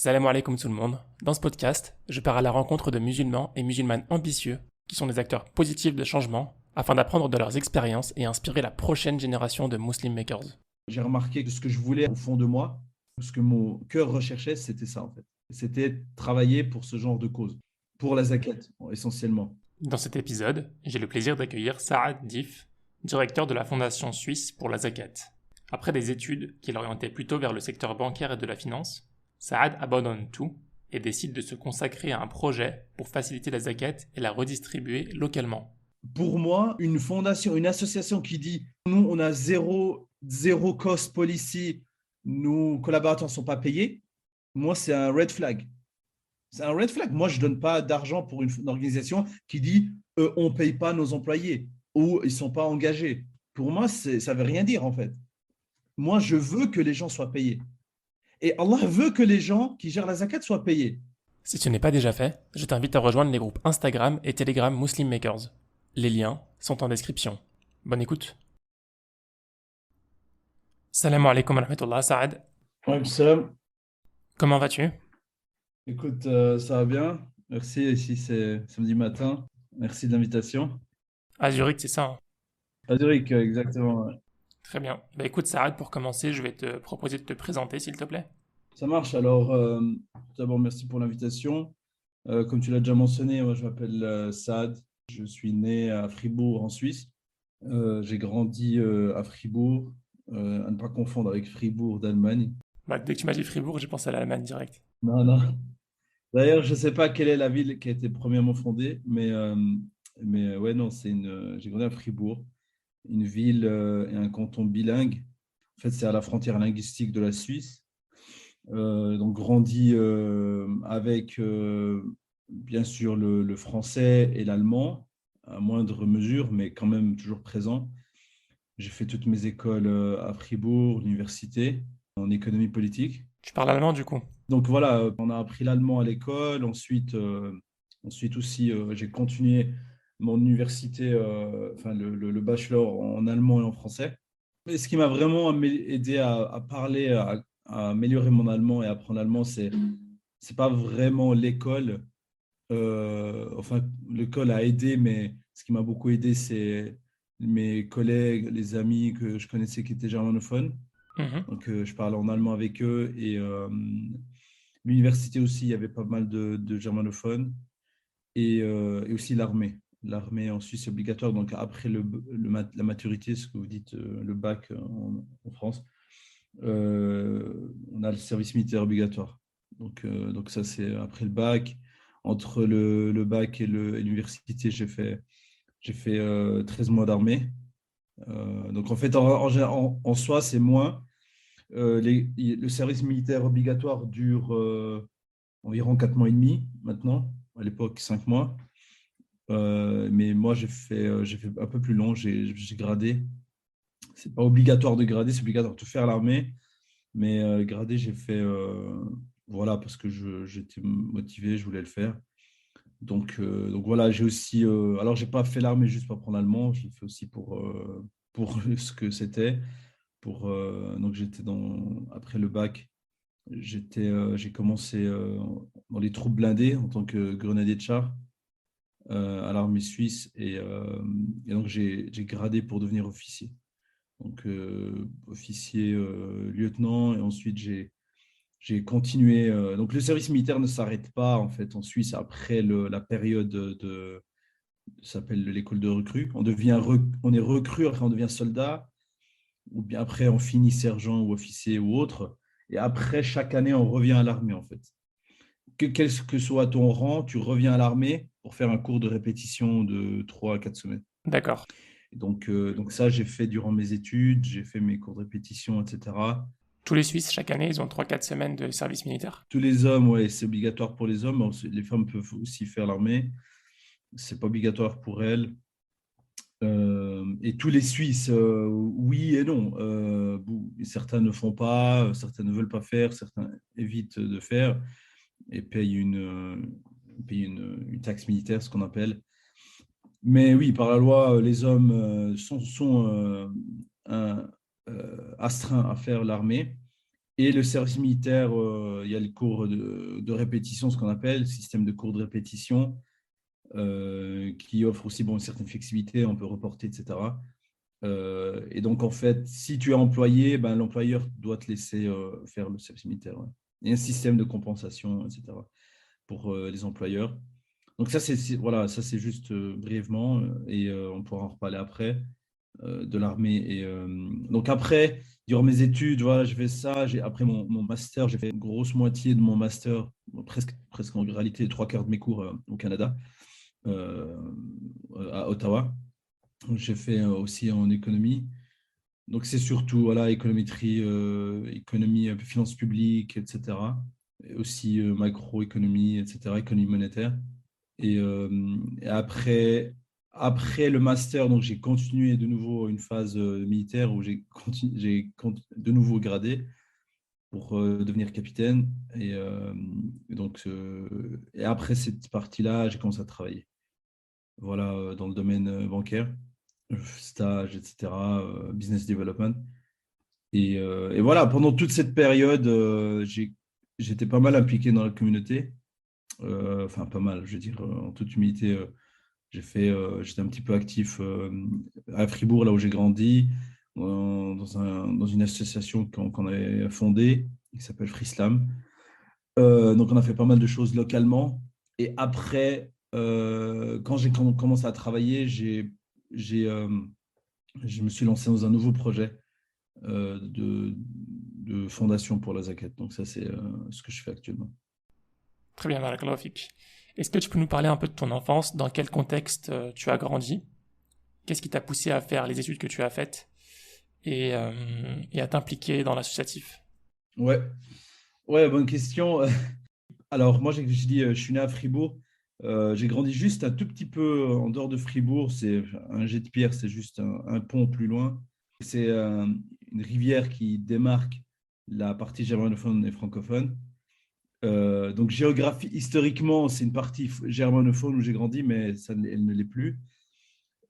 Salam alaikum tout le monde. Dans ce podcast, je pars à la rencontre de musulmans et musulmanes ambitieux qui sont des acteurs positifs de changement afin d'apprendre de leurs expériences et inspirer la prochaine génération de Muslim Makers. J'ai remarqué que ce que je voulais au fond de moi, ce que mon cœur recherchait, c'était ça en fait. C'était travailler pour ce genre de cause, pour la zakat essentiellement. Dans cet épisode, j'ai le plaisir d'accueillir Saad Dif, directeur de la Fondation suisse pour la Zakat. Après des études qui l'orientaient plutôt vers le secteur bancaire et de la finance, Saad abandonne tout et décide de se consacrer à un projet pour faciliter la zakat et la redistribuer localement. Pour moi, une fondation, une association qui dit nous, on a zéro cost policy, nos collaborateurs ne sont pas payés, moi, c'est un red flag. C'est un red flag. Moi, je ne donne pas d'argent pour une organisation qui dit on ne paye pas nos employés ou ils ne sont pas engagés. Pour moi, ça ne veut rien dire en fait. Moi, je veux que les gens soient payés. Et Allah veut que les gens qui gèrent la zakat soient payés. Si ce n'est pas déjà fait, je t'invite à rejoindre les groupes Instagram et Telegram Muslim Makers. Les liens sont en description. Bonne écoute. Salam alaikum wa rahmatullah, Saad. Ouais, salam. Comment vas-tu? Écoute, ça va bien. Merci. Ici, c'est samedi matin. Merci de l'invitation. À Zurich, c'est ça, hein? À Zurich, exactement. Ouais. Très bien. Bah écoute, Saad, pour commencer, je vais te proposer de te présenter, s'il te plaît. Ça marche. Alors, tout d'abord, merci pour l'invitation. Comme tu l'as déjà mentionné, moi, je m'appelle Saad. Je suis né à Fribourg, en Suisse. J'ai grandi à Fribourg, à ne pas confondre avec Fribourg d'Allemagne. Bah, dès que tu m'as dit Fribourg, j'ai pensé à l'Allemagne direct. Non, non. D'ailleurs, je ne sais pas quelle est la ville qui a été premièrement fondée, mais ouais, non, j'ai grandi à Fribourg, une ville et un canton bilingue. En fait, c'est à la frontière linguistique de la Suisse. Donc, grandi avec, bien sûr, le français et l'allemand, à moindre mesure, mais quand même toujours présent. J'ai fait toutes mes écoles à Fribourg, l'université, en économie politique. Tu parles allemand du coup? Donc voilà, on a appris l'allemand à l'école. Ensuite aussi, j'ai continué mon université, enfin le bachelor en allemand et en français. Et ce qui m'a vraiment aidé à parler, à améliorer mon allemand et à apprendre l'allemand, c'est pas vraiment l'école. Enfin, l'école a aidé, mais ce qui m'a beaucoup aidé, c'est mes collègues, les amis que je connaissais qui étaient germanophones. Mhm. Donc, je parlais en allemand avec eux et l'université aussi, il y avait pas mal de germanophones et aussi l'armée. L'armée en Suisse est obligatoire. Donc, après la maturité, ce que vous dites, le bac en France, on a le service militaire obligatoire. Donc ça, c'est après le bac. Entre le bac et l'université, j'ai fait 13 mois d'armée. Donc, en fait, en soi, c'est moins. Le service militaire obligatoire dure environ 4 mois et demi maintenant, à l'époque 5 mois. Mais moi, j'ai fait un peu plus long, j'ai gradé. C'est pas obligatoire de grader, c'est obligatoire de faire l'armée. Mais gradé, j'ai fait, voilà, parce que j'étais motivé, je voulais le faire. Donc voilà, j'ai aussi, alors j'ai pas fait l'armée juste pour apprendre l'allemand, je l'ai fait aussi pour ce que c'était. Donc j'étais après le bac, j'ai commencé dans les troupes blindées en tant que grenadier de char à l'armée suisse et donc j'ai gradé pour devenir officier. Donc officier lieutenant et ensuite j'ai continué. Donc le service militaire ne s'arrête pas en fait en Suisse après la période ça s'appelle l'école de recrue. On est recrue, après on devient soldat ou bien après on finit sergent ou officier ou autre. Et après, chaque année, on revient à l'armée, en fait. Quel que soit ton rang, tu reviens à l'armée pour faire un cours de répétition de 3 à 4 semaines. D'accord. Et donc ça, j'ai fait durant mes études, j'ai fait mes cours de répétition, etc. Tous les Suisses, chaque année, ils ont 3-4 semaines de service militaire. Tous les hommes, ouais, c'est obligatoire pour les hommes. Les femmes peuvent aussi faire l'armée. C'est pas obligatoire pour elles. Et tous les Suisses, oui et non. Certains ne font pas, certains ne veulent pas faire, certains évitent de faire et payent une taxe militaire, ce qu'on appelle. Mais oui, par la loi, les hommes sont astreints à faire l'armée. Et le service militaire, il y a le cours de répétition, ce qu'on appelle, le système de cours de répétition, qui offre aussi bon, une certaine flexibilité, on peut reporter, etc. Et donc, en fait, si tu es employé, ben, l'employeur doit te laisser faire le service militaire. Ouais. Il y a un système de compensation, etc. pour les employeurs. Donc ça, voilà, ça c'est juste brièvement, et on pourra en reparler après de l'armée. Et donc après, durant mes études, voilà, je fais ça. Après mon master, j'ai fait une grosse moitié de mon master, presque en réalité, 3 quarts de mes cours au Canada, euh, à Ottawa. J'ai fait aussi en économie. Donc c'est surtout voilà, économétrie, économie, finances publiques, etc. Et aussi macroéconomie, etc., économie monétaire. Et après le master, donc j'ai continué de nouveau une phase militaire où de nouveau gradé pour devenir capitaine. Et après cette partie-là, j'ai commencé à travailler. Voilà, dans le domaine bancaire, stage, etc., business development. Et voilà, pendant toute cette période, j'étais pas mal impliqué dans la communauté. Enfin, pas mal, je veux dire, en toute humilité. J'étais un petit peu actif à Fribourg, là où j'ai grandi, dans une association qu'on avait fondée, qui s'appelle Frislam. Donc, on a fait pas mal de choses localement. Et après, quand j'ai commencé à travailler, j'ai, euh, je me suis lancé dans un nouveau projet de fondation pour la Zakat. Donc, ça, c'est ce que je fais actuellement. Très bien, barakallahu fik. Est-ce que tu peux nous parler un peu de ton enfance? Dans quel contexte tu as grandi? Qu'est-ce qui t'a poussé à faire les études que tu as faites et à t'impliquer dans l'associatif? Ouais, ouais, bonne question. Alors, moi, je dis, je suis né à Fribourg. J'ai grandi juste un tout petit peu en dehors de Fribourg. C'est un jet de pierre, c'est juste un pont plus loin. C'est une rivière qui démarque la partie germanophone et francophone. Donc, historiquement, c'est une partie germanophone où j'ai grandi, mais elle ne l'est plus.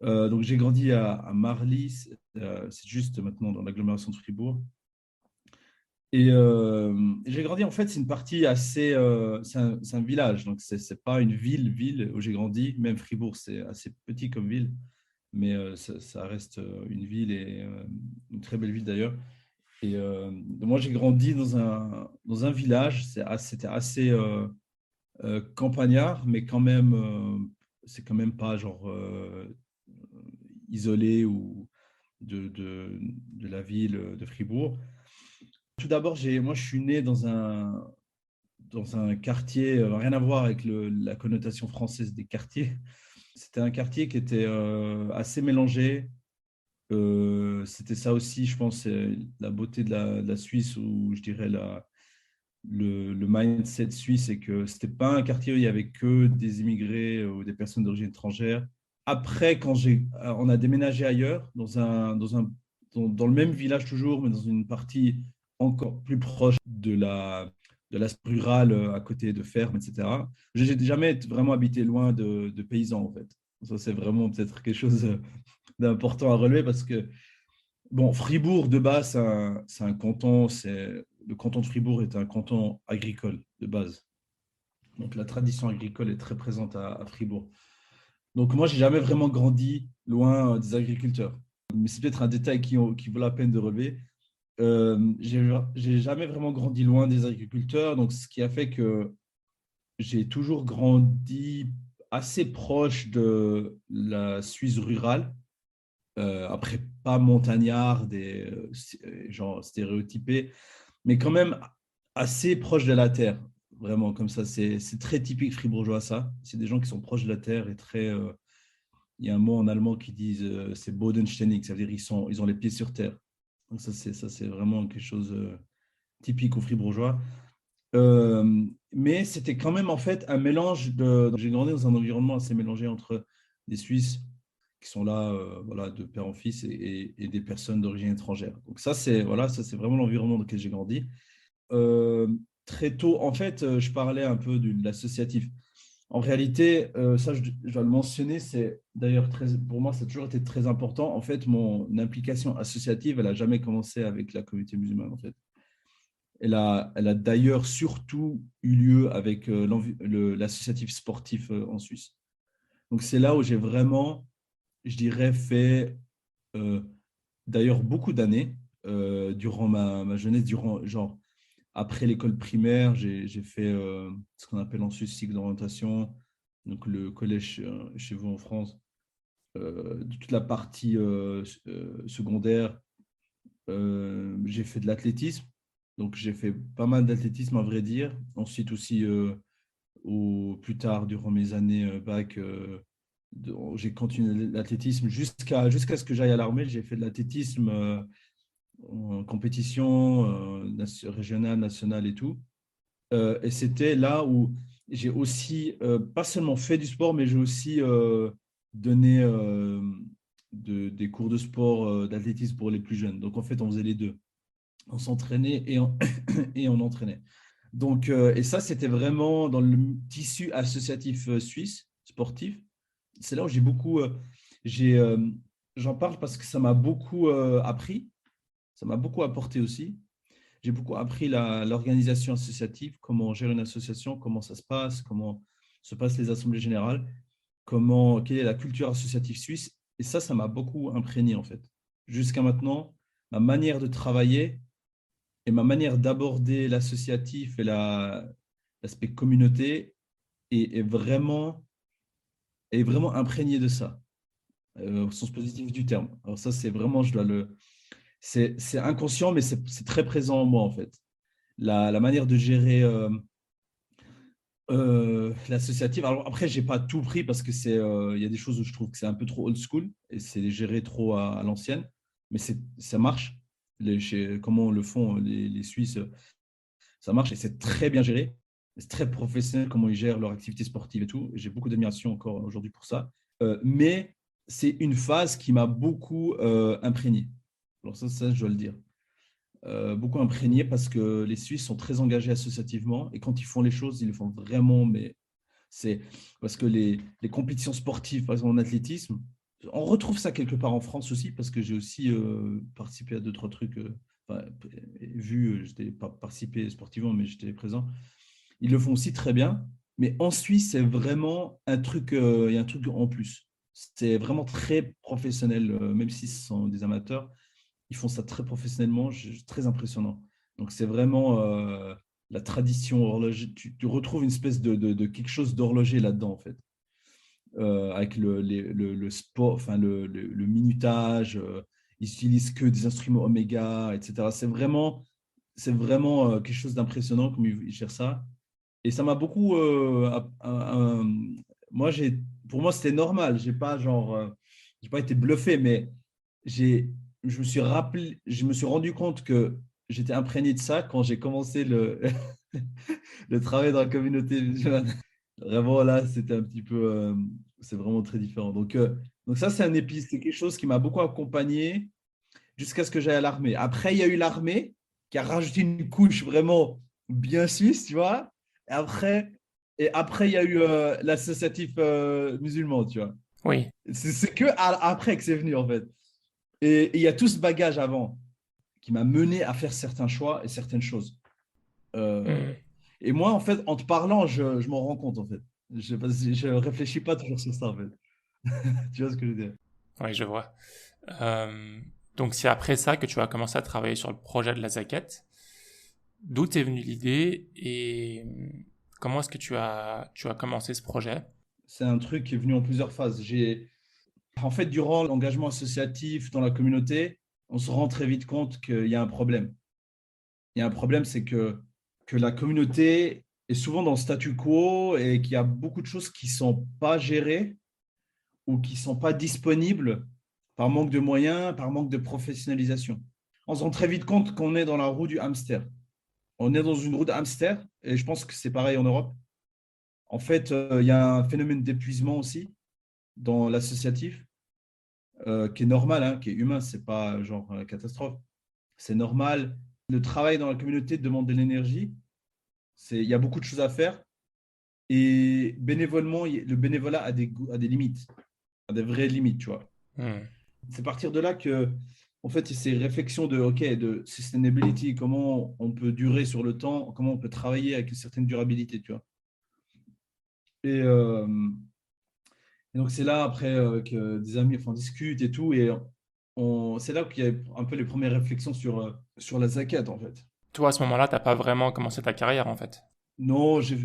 Donc, j'ai grandi à Marly, c'est juste maintenant dans l'agglomération de Fribourg. Et j'ai grandi, en fait, c'est une partie assez. C'est un village, donc c'est pas une ville où j'ai grandi. Même Fribourg, c'est assez petit comme ville, mais ça reste une ville et une très belle ville d'ailleurs. Moi, j'ai grandi dans un village, c'était assez campagnard, mais quand même, c'est quand même pas genre isolé ou de la ville de Fribourg. Tout d'abord, moi, je suis né dans un quartier, rien à voir avec la connotation française des quartiers. C'était un quartier qui était assez mélangé. C'était ça aussi, je pense, c'est la beauté de la Suisse, ou je dirais le mindset suisse, c'est que c'était pas un quartier où il y avait que des immigrés ou des personnes d'origine étrangère. Après, on a déménagé ailleurs, dans le même village toujours, mais dans une partie encore plus proche de l'aspect rural, à côté de fermes, etc. Je n'ai jamais vraiment habité loin de paysans, en fait. Ça, c'est vraiment peut-être quelque chose d'important à relever parce que, bon, Fribourg, de base, c'est un canton, le canton de Fribourg est un canton agricole de base. Donc, la tradition agricole est très présente à Fribourg. Donc, moi, j'ai jamais vraiment grandi loin des agriculteurs. Mais c'est peut-être un détail qui vaut la peine de relever. J'ai jamais vraiment grandi loin des agriculteurs, donc ce qui a fait que j'ai toujours grandi assez proche de la Suisse rurale. Après, pas montagnard, genre stéréotypé, mais quand même assez proche de la terre, vraiment comme ça. C'est très typique fribourgeois, ça. C'est des gens qui sont proches de la terre et très. Il y a un mot en allemand qui dit c'est bodenständig, ça veut dire ils ont les pieds sur terre. Donc ça c'est vraiment quelque chose typique aux fribourgeois. Mais c'était quand même en fait un mélange J'ai grandi dans un environnement assez mélangé entre des Suisses qui sont là, voilà, de père en fils, et des personnes d'origine étrangère. Donc ça c'est vraiment l'environnement dans lequel j'ai grandi. Euh, Très tôt, en fait, je parlais un peu de l'associatif. En réalité, ça, je dois le mentionner, c'est d'ailleurs pour moi, ça a toujours été très important. En fait, mon implication associative, elle n'a jamais commencé avec la communauté musulmane, en fait. Elle a d'ailleurs surtout eu lieu avec l'associatif sportif en Suisse. Donc, c'est là où j'ai vraiment, je dirais, fait euh, d'ailleurs beaucoup d'années durant ma jeunesse, durant, genre, après l'école primaire, j'ai fait ce qu'on appelle en Suisse cycle d'orientation, donc le collège chez vous en France, toute la partie secondaire. J'ai fait de l'athlétisme, donc j'ai fait pas mal d'athlétisme à vrai dire. Ensuite aussi, plus tard, durant mes années bac, j'ai continué l'athlétisme jusqu'à ce que j'aille à l'armée. J'ai fait de l'athlétisme en compétition régionale, nationale et tout. Et c'était là où j'ai aussi, pas seulement fait du sport, mais j'ai aussi donné des cours de sport, d'athlétisme pour les plus jeunes. Donc en fait, on faisait les deux. On s'entraînait et on entraînait. Donc, et ça, c'était vraiment dans le tissu associatif suisse, sportif. C'est là où j'ai beaucoup, j'ai, j'en parle parce que ça m'a beaucoup appris, ça m'a beaucoup apporté aussi. J'ai beaucoup appris l'organisation associative, comment gérer une association, comment ça se passe, comment se passent les assemblées générales, quelle est la culture associative suisse. Et ça m'a beaucoup imprégné en fait. Jusqu'à maintenant, ma manière de travailler et ma manière d'aborder l'associatif et l'aspect communauté est, est vraiment, est vraiment imprégné de ça, au sens positif du terme. Alors ça, c'est vraiment, c'est inconscient, mais c'est très présent en moi en fait. La manière de gérer l'associative. Alors après, j'ai pas tout pris parce que il y a des choses où je trouve que c'est un peu trop old school et c'est géré trop à l'ancienne, mais ça marche. Comment le font les Suisses, ça marche et c'est très bien géré. C'est très professionnel comment ils gèrent leur activité sportive et tout. J'ai beaucoup d'admiration encore aujourd'hui pour ça. Mais c'est une phase qui m'a beaucoup imprégné. Alors ça, je dois le dire. Beaucoup imprégné parce que les Suisses sont très engagés associativement et quand ils font les choses, ils le font vraiment, mais c'est parce que les compétitions sportives, par exemple en athlétisme, on retrouve ça quelque part en France aussi parce que j'ai aussi participé à deux, trois trucs, enfin, je n'ai pas participé sportivement, mais j'étais présent. Ils le font aussi très bien, mais en Suisse, c'est vraiment un truc, il y a un truc en plus. C'est vraiment très professionnel, même si ce sont des amateurs ils font ça très professionnellement, très impressionnant. Donc, c'est vraiment la tradition horloger. Tu retrouves une espèce de quelque chose d'horloger là-dedans, en fait, avec le sport, enfin, le minutage. Ils utilisent que des instruments Omega, etc. C'est vraiment quelque chose d'impressionnant comme ils gèrent ça. Et ça m'a beaucoup. Moi, pour moi, c'était normal. J'ai pas été bluffé, mais j'ai, je me suis rendu compte que j'étais imprégné de ça quand j'ai commencé le travail dans la communauté musulmane. Vraiment, là, c'était un petit peu, c'est vraiment très différent. Donc ça, c'est quelque chose qui m'a beaucoup accompagné jusqu'à ce que j'aille à l'armée. Après, il y a eu l'armée qui a rajouté une couche vraiment bien suisse, tu vois. Et après, il y a eu l'associatif musulman, tu vois. Oui. C'est que après que c'est venu, en fait. Et il y a tout ce bagage avant qui m'a mené à faire certains choix et certaines choses. Euh, Hmm. et moi, en fait, en te parlant, je m'en rends compte, en fait. Je réfléchis pas toujours sur ça, en fait. Tu vois ce que je veux dire? Oui, je vois. Euh, donc c'est après ça que tu as commencé à travailler sur le projet de la zaquette. D'où t'es venue l'idée et comment est-ce que tu as commencé ce projet? C'est un truc qui est venu en plusieurs phases. En fait, durant l'engagement associatif dans la communauté, on se rend très vite compte qu'il y a un problème. Il y a un problème, c'est que la communauté est souvent dans le statu quo et qu'il y a beaucoup de choses qui ne sont pas gérées ou qui ne sont pas disponibles par manque de moyens, par manque de professionnalisation. On se rend très vite compte qu'on est dans la roue du hamster. On est dans une roue de hamster et je pense que c'est pareil en Europe. En fait, il y a un phénomène d'épuisement aussi dans l'associatif qui est normal, hein, qui est humain, c'est pas genre catastrophe. C'est normal. Le travail dans la communauté demande de l'énergie. Il y a beaucoup de choses à faire. Et bénévolement, le bénévolat a des limites, a des vraies limites, tu vois. Hmm. C'est à partir de là que en fait, ces réflexions de sustainability, comment on peut durer sur le temps, comment on peut travailler avec une certaine durabilité, tu vois. Et, euh, et donc, c'est là, après, que des amis enfin, discutent et tout, et c'est là qu'il y a un peu les premières réflexions sur la zakat, en fait. Toi, à ce moment-là, t'as pas vraiment commencé ta carrière, en fait. Non, j'ai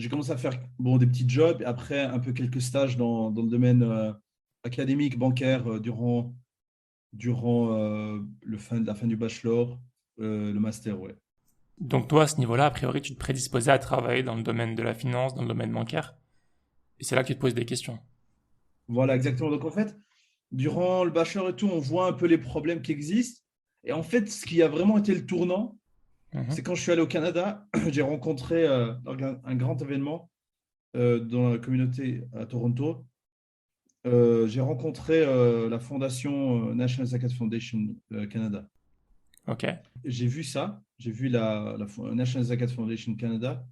commencé à faire bon, des petits jobs, et après, un peu quelques stages dans le domaine académique, bancaire, durant la fin du bachelor, le master, ouais. Donc toi, à ce niveau-là, a priori, tu te prédisposais à travailler dans le domaine de la finance, dans le domaine bancaire, et c'est là que tu te poses des questions. Voilà, exactement. Donc, en fait, durant le bachelor et tout, on voit un peu les problèmes qui existent. Et en fait, ce qui a vraiment été le tournant, c'est Mhm. quand je suis allé au Canada, j'ai rencontré lors d'un grand événement dans la communauté à Toronto. J'ai rencontré la fondation National Zakat Foundation Canada. Ok. J'ai vu ça, j'ai vu la National Zakat Foundation Canada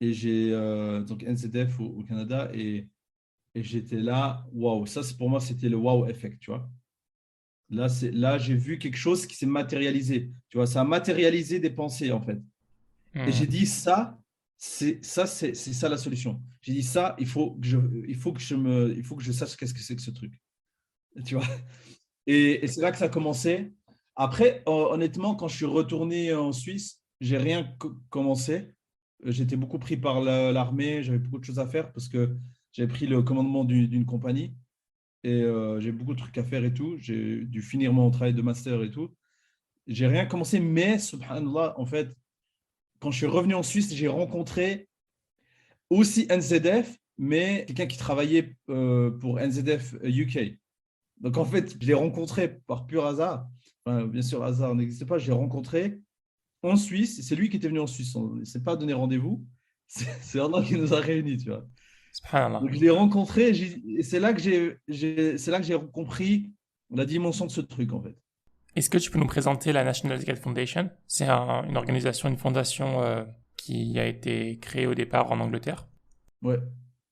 et j'ai donc NZF au Canada et j'étais là, waouh, ça pour moi c'était le wow effect, tu vois. Là j'ai vu quelque chose qui s'est matérialisé, tu vois, ça a matérialisé des pensées en fait. Et j'ai Hmm. dit c'est ça la solution. J'ai dit ça, il faut que je sache qu'est-ce que c'est que ce truc, tu vois. Et c'est là que ça a commencé. Après, honnêtement, quand je suis retourné en Suisse, j'ai rien commencé. J'étais beaucoup pris par l'armée, j'avais beaucoup de choses à faire parce que j'avais pris le commandement d'une compagnie et j'ai beaucoup de trucs à faire et tout. J'ai dû finir mon travail de master et tout. J'ai rien commencé, mais subhanallah, en fait, quand je suis revenu en Suisse, j'ai rencontré aussi NZF, mais quelqu'un qui travaillait pour NZF UK. Donc, en fait, je l'ai rencontré par pur hasard. Enfin, bien sûr, hasard n'existe pas. Je l'ai rencontré en Suisse. C'est lui qui était venu en Suisse. On ne s'est pas donné rendez-vous. C'est Arnaud qui nous a réunis, tu vois. Subhanallah. Donc, je l'ai rencontré et c'est là que c'est là que j'ai compris la dimension de ce truc, en fait. Est-ce que tu peux nous présenter la National Zakat Foundation? C'est une organisation, une fondation qui a été créée au départ en Angleterre. Ouais.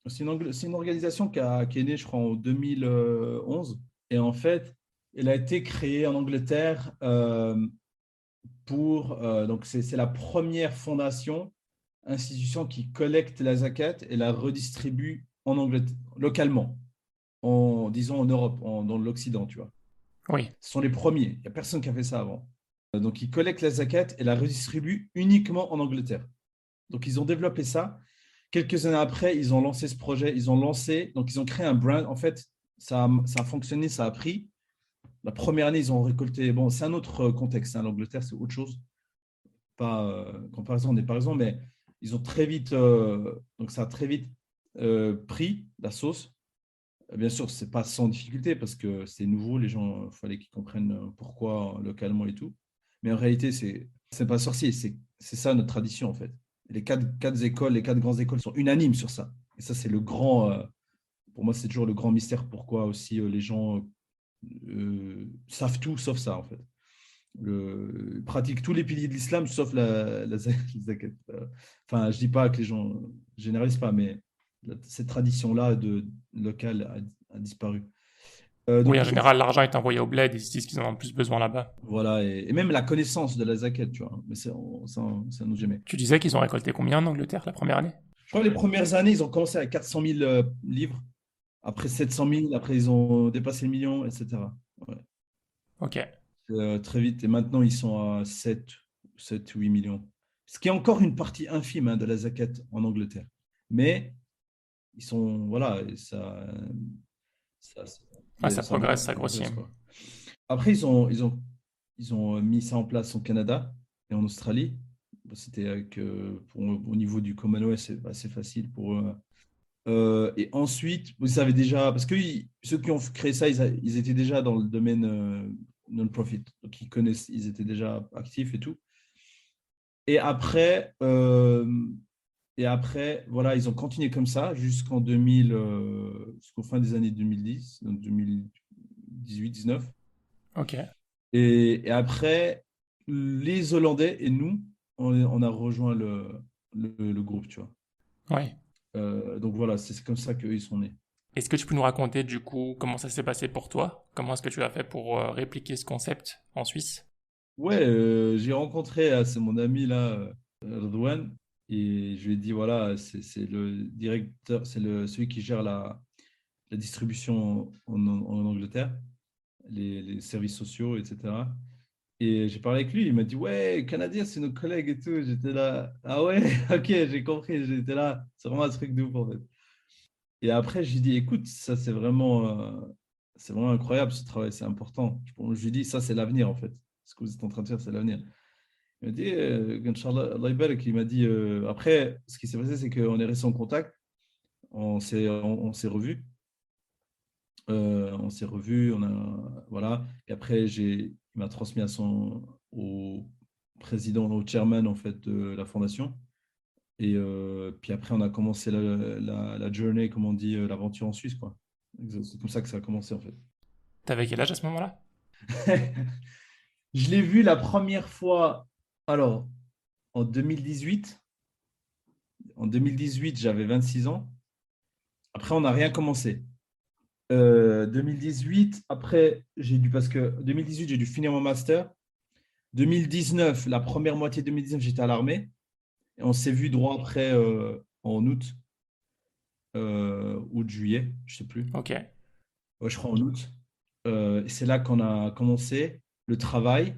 C'est une organisation qui est née, je crois, en 2011. Et en fait, elle a été créée en Angleterre donc, c'est la première fondation institution qui collecte la zakat et la redistribue en Angleterre, localement, disons en Europe, dans l'Occident, tu vois. Oui. Ce sont les premiers. Il n'y a personne qui a fait ça avant. Donc, ils collectent la zakat et la redistribuent uniquement en Angleterre. Donc, ils ont développé ça. Quelques années après, ils ont lancé ce projet. Donc, ils ont créé un brand. En fait, ça a fonctionné, ça a pris. La première année, ils ont récolté. Bon, c'est un autre contexte. Hein. L'Angleterre, c'est autre chose. Pas comparaison n'est pas raison, mais ils ont très vite, donc ça a très vite pris la sauce. Bien sûr, c'est pas sans difficulté parce que c'est nouveau, les gens, il fallait qu'ils comprennent pourquoi localement et tout. Mais en réalité, c'est pas sorcier, c'est ça notre tradition en fait. Les quatre grandes écoles sont unanimes sur ça. Et ça, c'est pour moi, c'est toujours le grand mystère pourquoi aussi les gens savent tout sauf ça en fait pratique tous les piliers de l'islam sauf la zakat. Enfin, je dis pas que les gens généralisent pas, mais cette tradition-là locale a disparu. Oui, Donc, en général, l'argent est envoyé au bled, ils se disent qu'ils en ont plus besoin là-bas. voilà, et même la connaissance de la zakat, tu vois, mais ça nous jamais. Tu disais qu'ils ont récolté combien en Angleterre la première année? Je crois que les premières années, ils ont commencé à 400 000 livres, après 700 000, après ils ont dépassé le million, etc. Ouais. Ok. Très vite, et maintenant ils sont à 8 millions. Ce qui est encore une partie infime hein, de la zakat en Angleterre. Mais ils sont, voilà, et ça, Ouais, ça progresse, ça grossit. progresse, quoi. Après, ils ont mis ça en place au Canada et en Australie. C'était au niveau du Commonwealth, c'est assez facile pour eux. Et ensuite, vous savez déjà, parce que ceux qui ont créé ça, ils étaient déjà dans le domaine non-profit. Donc, ils étaient déjà actifs et tout. Et après, euh, et après, voilà, ils ont continué comme ça jusqu'au fin des années 2010, donc 2018-19. Ok. Et après, les Hollandais et nous, on a rejoint le groupe, tu vois. Oui. Donc voilà, c'est comme ça qu'ils sont nés. Est-ce que tu peux nous raconter du coup comment ça s'est passé pour toi? Comment est-ce que tu as fait pour répliquer ce concept en Suisse? Ouais, j'ai rencontré, c'est mon ami là, Redouane, et je lui ai dit, voilà, c'est le directeur, celui qui gère la distribution en Angleterre, les services sociaux, etc. Et j'ai parlé avec lui, il m'a dit, ouais, Canadien, c'est nos collègues et tout. J'étais là, ah ouais, ok, j'ai compris, j'étais là, c'est vraiment un truc de ouf en fait. Et après, je lui ai dit, écoute, ça c'est vraiment incroyable ce travail, c'est important. Je lui ai dit, ça c'est l'avenir en fait. Ce que vous êtes en train de faire, c'est l'avenir. Il m'a dit, Inch'Allah, Allah Yabarak, il m'a dit, après, ce qui s'est passé, c'est qu'on est resté en contact, on s'est revus. On s'est revus, voilà. Et après, il m'a transmis au président, au chairman en fait de la fondation. Et puis après, on a commencé la journey, comme on dit, l'aventure en Suisse, quoi. C'est comme ça que ça a commencé en fait. T'avais quel âge à ce moment-là? Je l'ai vu la première fois, alors en 2018. En 2018, j'avais 26 ans. Après, on n'a rien commencé. 2018, après, parce que 2018, j'ai dû finir mon master. 2019, la première moitié de 2019, j'étais à l'armée. Et on s'est vu droit après en août, août, juillet, je sais plus. Ok. Ouais, je crois en août. Et c'est là qu'on a commencé le travail.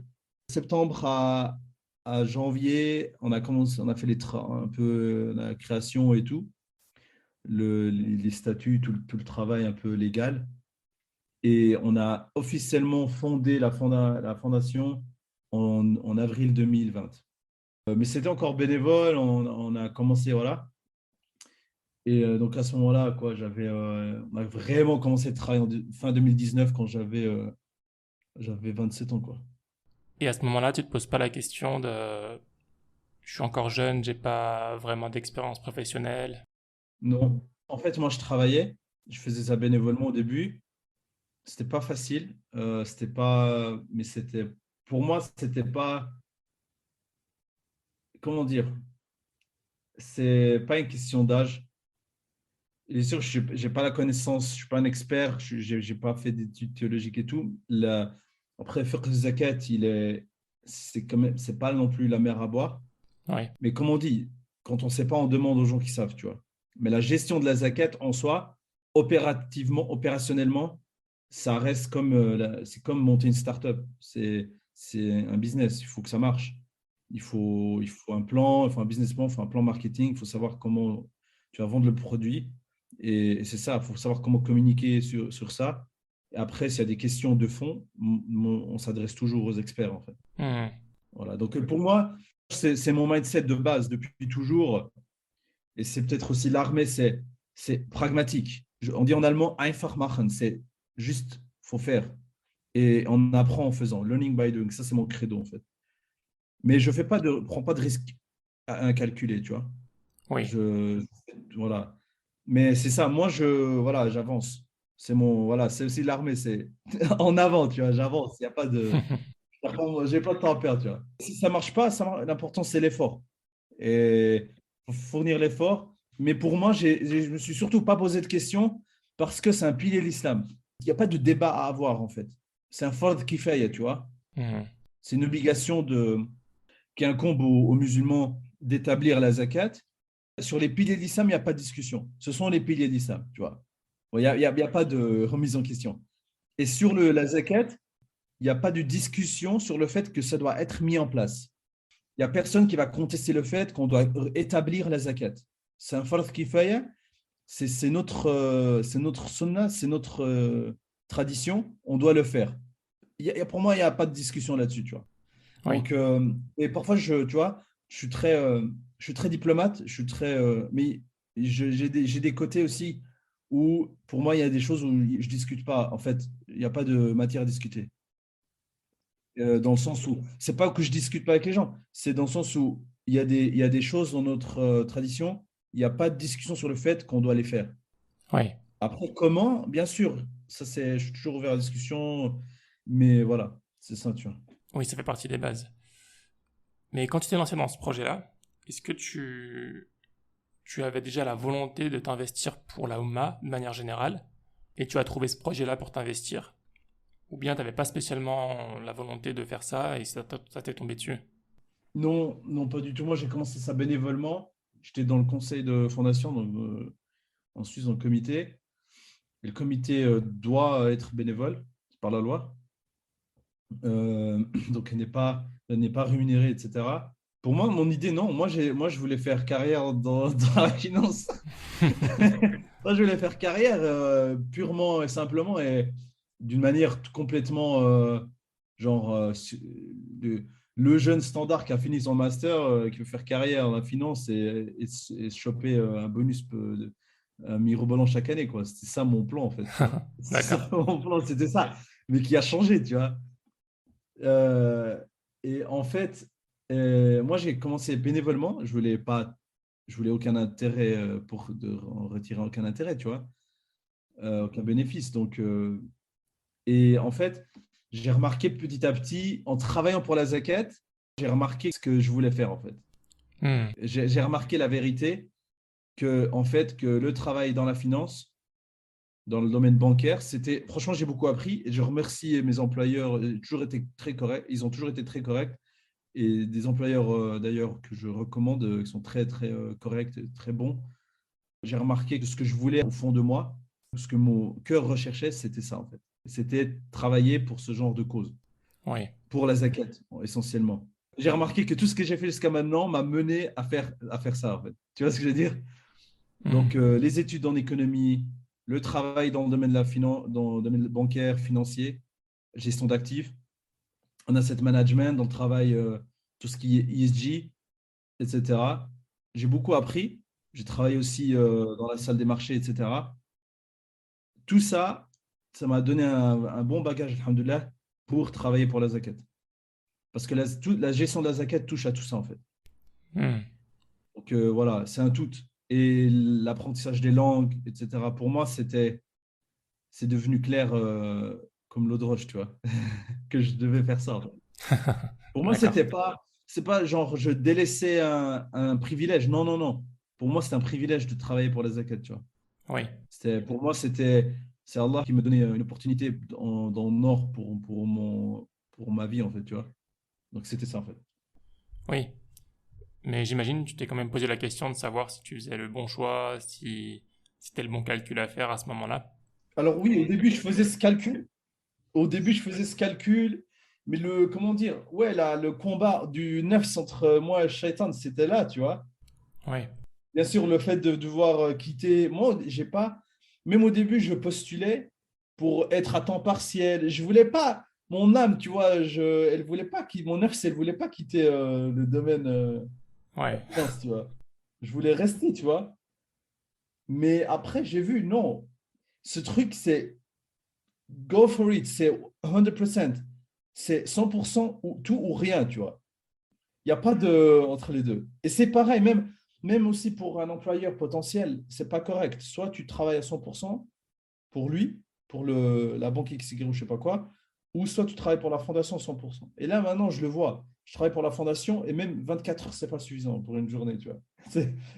Septembre à janvier, on a commencé, on a fait un peu la création et tout, les statuts, tout le travail un peu légal. Et on a officiellement fondé la fondation en avril 2020. Mais c'était encore bénévole, on a commencé, voilà. Et donc à ce moment-là, quoi, on a vraiment commencé à travailler fin 2019 quand j'avais 27 ans, quoi. Et à ce moment-là, tu te poses pas la question de je suis encore jeune, j'ai pas vraiment d'expérience professionnelle. Non. En fait, moi, je travaillais, je faisais ça bénévolement au début. C'était pas facile, mais pour moi, c'était pas, comment dire, c'est pas une question d'âge. Bien sûr, je n'ai pas la connaissance, je ne suis pas un expert, je n'ai pas fait d'études théologiques et tout. Après, fiqh zakat, c'est quand même, c'est pas non plus la mer à boire. Ouais. Mais comme on dit, quand on ne sait pas, on demande aux gens qui savent, tu vois. Mais la gestion de la zakat en soi, opérationnellement, ça reste c'est comme monter une start-up. C'est un business, il faut que ça marche. Il faut un plan, il faut un business plan, il faut un plan marketing, il faut savoir comment tu vas vendre le produit. Et c'est ça, il faut savoir comment communiquer sur ça. Et après, s'il y a des questions de fond, on s'adresse toujours aux experts, en fait. Hmm. Voilà. Donc, pour moi, c'est mon mindset de base depuis toujours. Et c'est peut-être aussi l'armée, c'est pragmatique. On dit en allemand einfach machen, c'est juste, faut faire. Et on apprend en faisant, learning by doing. Ça, c'est mon credo, en fait. Mais je prends pas de risque à incalculé, tu vois. Oui. Je, voilà. Mais c'est ça, moi, voilà, j'avance. Voilà, c'est aussi l'armée, c'est en avant, tu vois, j'avance. Il n'y a pas de, j'ai pas de temps à perdre, tu vois. Si ça marche pas, l'important, c'est l'effort. Et faut fournir l'effort. Mais pour moi, je me suis surtout pas posé de questions parce que c'est un pilier de l'islam. Il n'y a pas de débat à avoir, en fait. C'est un fard kifaya, tu vois. Hmm. C'est une obligation qui incombe aux musulmans d'établir la zakat. Sur les piliers de l'islam, il n'y a pas de discussion. Ce sont les piliers de l'islam, tu vois. Bon, il y a pas de remise en question. Et sur la zakat, il n'y a pas de discussion sur le fait que ça doit être mis en place. Il n'y a personne qui va contester le fait qu'on doit établir la zakat. C'est un fard kifaya, c'est notre sunna, c'est notre tradition, on doit le faire. Pour moi, il n'y a pas de discussion là-dessus, tu vois. Oui. Donc, et parfois, tu vois, je suis très diplomate, mais j'ai des côtés aussi où, pour moi, il y a des choses où je discute pas. En fait, il n'y a pas de matière à discuter. Dans le sens où, c'est pas que je discute pas avec les gens, c'est dans le sens où il y a des choses dans notre tradition, il n'y a pas de discussion sur le fait qu'on doit les faire. Oui. Après, comment? Bien sûr, je suis toujours ouvert à la discussion, mais voilà, c'est ça, tu vois. Oui, ça fait partie des bases. Mais quand tu t'es lancé dans ce projet-là, est-ce que tu avais déjà la volonté de t'investir pour la Oumma de manière générale, et tu as trouvé ce projet-là pour t'investir, ou bien tu n'avais pas spécialement la volonté de faire ça et ça t'est tombé dessus. Non, non, pas du tout. Moi, j'ai commencé ça bénévolement. J'étais dans le conseil de fondation, donc, en Suisse, dans le comité. Et le comité doit être bénévole par la loi. Donc, elle n'est pas rémunérée, etc. Pour moi, mon idée, non. Moi, je voulais faire carrière dans la finance. Moi, je voulais faire carrière purement et simplement et d'une manière complètement genre le jeune standard qui a fini son master, qui veut faire carrière dans la finance et se choper un bonus, un mirobolant chaque année, quoi. C'était ça mon plan, en fait, tu vois. C'est ça D'accord. mon plan, c'était ça, mais qui a changé, tu vois. Euh, et en fait, moi, j'ai commencé bénévolement. Je voulais aucun intérêt en retirer aucun intérêt, tu vois, aucun bénéfice. Et en fait, j'ai remarqué petit à petit, en travaillant pour la zakat, j'ai remarqué ce que je voulais faire, en fait. Hmm. J'ai remarqué la vérité en fait, que le travail dans la finance, dans le domaine bancaire, franchement, j'ai beaucoup appris et je remercie mes employeurs. Ils ont toujours été très corrects et des employeurs d'ailleurs que je recommande, qui sont très, très corrects, très bons. J'ai remarqué que ce que je voulais au fond de moi, ce que mon cœur recherchait, c'était ça, en fait. C'était travailler pour ce genre de cause, Oui. pour la zakat, essentiellement. J'ai remarqué que tout ce que j'ai fait jusqu'à maintenant m'a mené à faire ça, en fait. Tu vois ce que je veux dire? Hmm. Donc, les études en économie, le travail dans le domaine de la finance, dans le domaine bancaire, financier, gestion d'actifs, en asset management, dans le travail, tout ce qui est ESG, etc. J'ai beaucoup appris. J'ai travaillé aussi dans la salle des marchés, etc. Tout ça, ça m'a donné un bon bagage, alhamdoulilah, pour travailler pour la zakat. Parce que la gestion de la zakat touche à tout ça, en fait. Hmm. Donc voilà, c'est un tout. Et l'apprentissage des langues, etc. Pour moi, c'est devenu clair comme l'eau de roche, tu vois, que je devais faire ça, en fait. Pour moi, D'accord. c'est pas genre je délaissais un privilège. Non, non, non. Pour moi, c'est un privilège de travailler pour la zakat, tu vois. Oui. Pour moi, c'est Allah qui me donnait une opportunité dans le nord pour ma vie, en fait, tu vois. Donc, c'était ça, en fait. Oui. Mais j'imagine tu t'es quand même posé la question de savoir si tu faisais le bon choix, si c'était le bon calcul à faire à ce moment-là. Alors oui, au début, je faisais ce calcul. Au début, je faisais ce calcul. Mais comment dire, ouais, là, le combat du nefs entre moi et Shaitan, c'était là, tu vois. Oui. Bien sûr, le fait de devoir quitter. Moi, j'ai pas. Même au début, je postulais pour être à temps partiel. Je voulais pas. Mon âme, tu vois, elle voulait pas mon nefs, elle voulait pas quitter le domaine de Ouais. la finance, tu vois. Je voulais rester, tu vois. Mais après, j'ai vu, non. Ce truc, c'est go for it. C'est 100%. C'est 100% ou tout ou rien, tu vois. Il n'y a pas de entre les deux. Et c'est pareil, même aussi pour un employeur potentiel, c'est pas correct. Soit tu travailles à 100% pour lui, pour la banque XY ou je sais pas quoi, ou soit tu travailles pour la fondation à 100%. Et là, maintenant, je le vois. Je travaille pour la fondation et même 24 heures, c'est pas suffisant pour une journée, tu vois.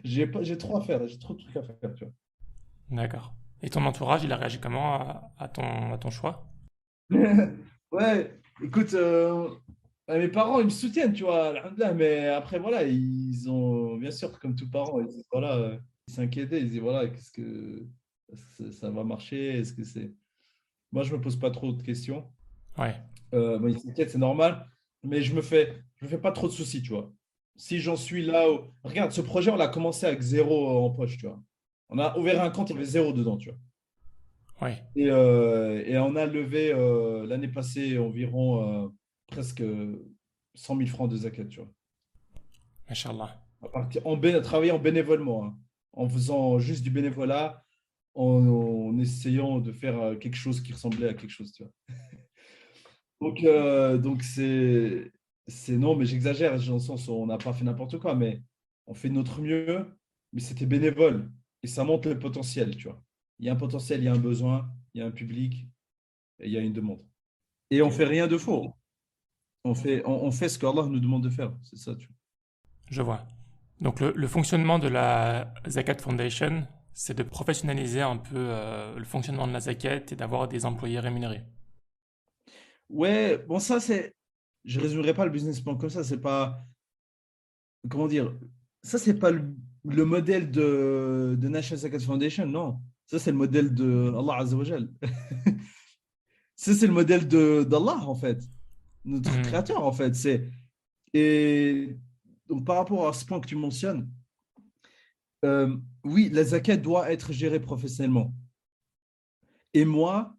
J'ai trop à faire, j'ai trop de trucs à faire, tu D'accord. Et ton entourage, il a réagi comment à ton choix? vois. Ouais, écoute, mes parents, ils me soutiennent, tu vois, alhamdoulilah, mais après, voilà, ils ont, bien sûr, comme tous parents, ils disent, voilà, ils s'inquiétaient, ils disent, voilà, est-ce que ça va marcher? Est-ce que c'est. Moi, je me pose pas trop de questions. Ouais. Bon, ils s'inquiètent, c'est normal, mais je me fais pas trop de soucis, tu vois. Si j'en suis là, regarde, ce projet, on l'a commencé avec zéro en poche, tu vois. On a ouvert un compte, il y avait zéro dedans, tu vois. Ouais. Et on a levé l'année passée environ presque 100 000 francs de zakat, tu vois. Mashallah. Travailler en bénévolement, hein, en faisant juste du bénévolat, en essayant de faire quelque chose qui ressemblait à quelque chose, tu vois. Donc non, mais j'exagère, dans le sens où on n'a pas fait n'importe quoi, mais on fait de notre mieux, mais c'était bénévole. Et ça montre le potentiel, tu vois. Il y a un potentiel, il y a un besoin, il y a un public, et il y a une demande. Et on fait rien de faux. On fait ce qu'Allah nous demande de faire. C'est ça, tu vois. Je vois. Donc le fonctionnement de la Zakat Foundation, c'est de professionnaliser un peu le fonctionnement de la Zakat et d'avoir des employés rémunérés. Ouais, bon, ça, c'est. Je ne résumerai pas le business plan comme ça. C'est pas. Comment dire? Ça, c'est pas le modèle de National Zakat Foundation, non. Ça, c'est le modèle de Allah Azza wa Jal. Ça, c'est le modèle d'Allah, en fait. Notre Hmm. créateur, en fait. Et donc, par rapport à ce point que tu mentionnes, oui, la zakat doit être gérée professionnellement. Et moi,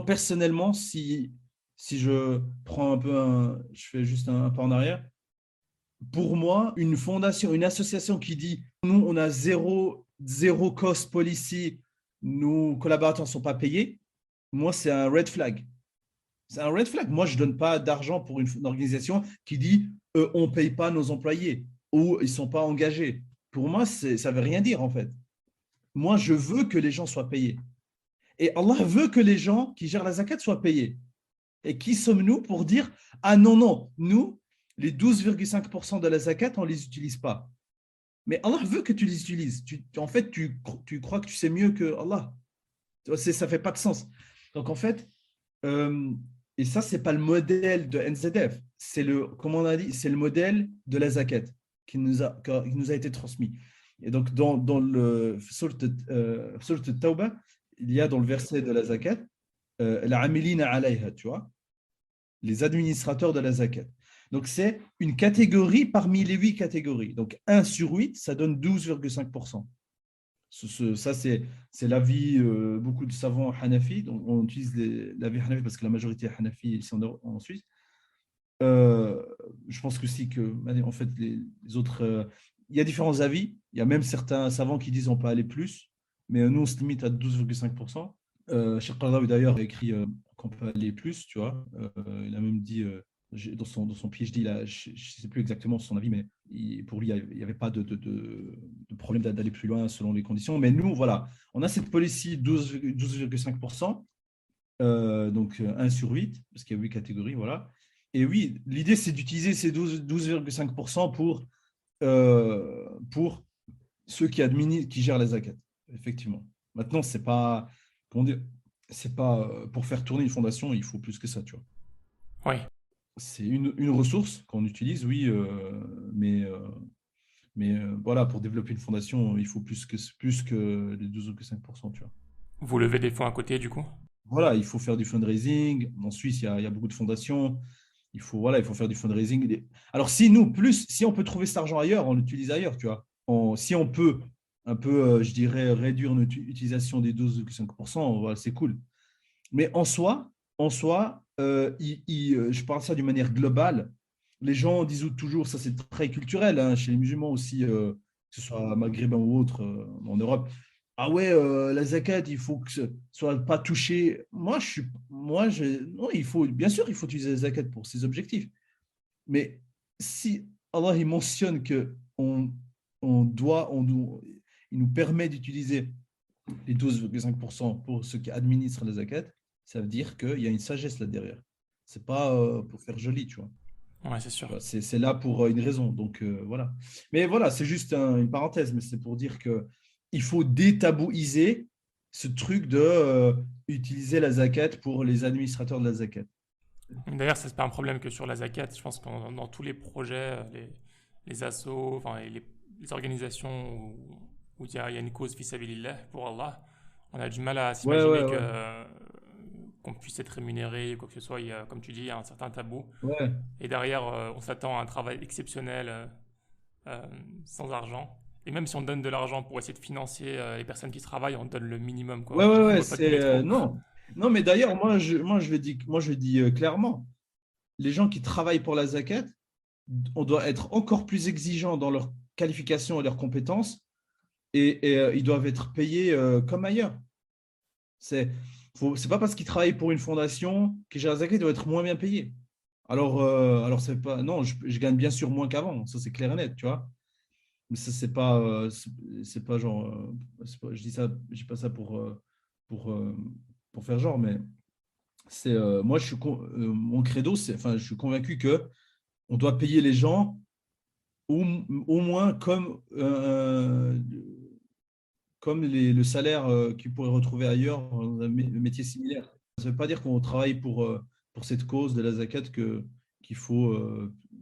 personnellement, si je prends un peu je fais juste un pas en arrière, pour moi, une fondation, une association qui dit nous, on a zéro cost policy, nos collaborateurs ne sont pas payés, moi, c'est un red flag. C'est un red flag. Moi, je ne donne pas d'argent pour une organisation qui dit on ne paye pas nos employés ou ils ne sont pas engagés. Pour moi, ça ne veut rien dire en fait. Moi, je veux que les gens soient payés. Et Allah veut que les gens qui gèrent la zakat soient payés. Et qui sommes-nous pour dire ah non, non, nous, les 12,5% de la zakat, on ne les utilise pas. Mais Allah veut que tu les utilises. En fait, tu crois que tu sais mieux que Allah. Ça ne fait pas de sens. Donc en fait, euh, et ça, ce n'est pas le modèle de NZF. C'est comme on a dit, c'est le modèle de la zakat qui nous a été transmis. Et donc, dans le Surat Tawbah, il y a dans le verset de la zakat, la amilina alayha, tu vois, les administrateurs de la zakat. Donc, c'est une catégorie parmi les 8 catégories. Donc, 1 sur 8, ça donne 12,5%. Ça, c'est l'avis, beaucoup de savants Hanafi. Donc, on utilise l'avis Hanafi parce que la majorité est Hanafi ici en Suisse. Je pense que si que, en fait, les autres, il y a différents avis. Il y a même certains savants qui disent on peut aller plus, mais nous, on se limite à 12,5%. Cheikh Qaradawi, d'ailleurs, a écrit qu'on peut aller plus, tu vois. Il a même dit, dans son PhD, là, je ne sais plus exactement son avis, mais pour lui, il n'y avait pas de problème d'aller plus loin selon les conditions. Mais nous, voilà, on a cette policy 12,5%, donc 1 sur 8, parce qu'il y a 8 catégories, voilà. Et oui, l'idée, c'est d'utiliser ces 12,5% pour ceux qui gèrent les zakat, effectivement. Maintenant, c'est pas, comment dire, c'est pas pour faire tourner une fondation, il faut plus que ça, tu vois. Oui, C'est une ressource qu'on utilise, oui, mais, voilà, pour développer une fondation, il faut plus que les 12,5%, tu vois. vous levez des fonds à côté du coup. Voilà, il faut faire du fundraising. En Suisse, il y a beaucoup de fondations. Voilà, il faut faire du fundraising. Alors, si on peut trouver cet argent ailleurs, on l'utilise ailleurs, tu vois. Si on peut un peu, je dirais, réduire notre utilisation des 12,5%, voilà, c'est cool. Mais en soi, je parle ça d'une manière globale. Les gens disent toujours, ça c'est très culturel, hein, chez les musulmans aussi, que ce soit maghrébin ou autre, en Europe. Ah ouais, la zakat, il faut que ce soit pas touché. Non, bien sûr, il faut utiliser la zakat pour ses objectifs. Mais si Allah il mentionne que il nous permet d'utiliser les 12,5% pour ceux qui administrent la zakat, ça veut dire qu'il y a une sagesse là derrière. C'est pas pour faire joli, tu vois. Ouais, c'est sûr. C'est là pour une raison. Donc voilà. Mais voilà, c'est juste une parenthèse, mais c'est pour dire que il faut détabouiser ce truc de utiliser la zakat pour les administrateurs de la zakat. D'ailleurs, ça c'est pas un problème que sur la zakat. Je pense que dans tous les projets, les assos, enfin les organisations où il y a une cause fissabilillah pour Allah, on a du mal à Ouais, s'imaginer ouais, que ouais. qu'on puisse être rémunéré ou quoi que ce soit. Comme tu dis, il y a un certain tabou. Ouais, Et derrière, on s'attend à un travail exceptionnel euh, sans argent. Et même si on donne de l'argent pour essayer de financer les personnes qui travaillent, on donne le minimum, ouais, quoi. ouais, On ouais, veut pas donner trop. non. Non, mais d'ailleurs, moi, je le dis clairement. Les gens qui travaillent pour la zakat, on doit être encore plus exigeant dans leur qualification et leurs compétences et ils doivent être payés comme ailleurs. C'est pas parce qu'ils travaillent pour une fondation que gère la zakat, ils doivent être moins bien payés. Alors c'est pas, non, je gagne bien sûr moins qu'avant, ça c'est clair et net, tu vois. Mais ça, c'est pas genre, je dis pas ça pour, euh, pour faire genre, mais moi, mon credo, enfin, je suis convaincu que on doit payer les gens au moins comme le salaire qu'ils pourraient retrouver ailleurs dans un métier similaire. Ça ne veut pas dire qu'on travaille pour cette cause de la zakat qu'il faut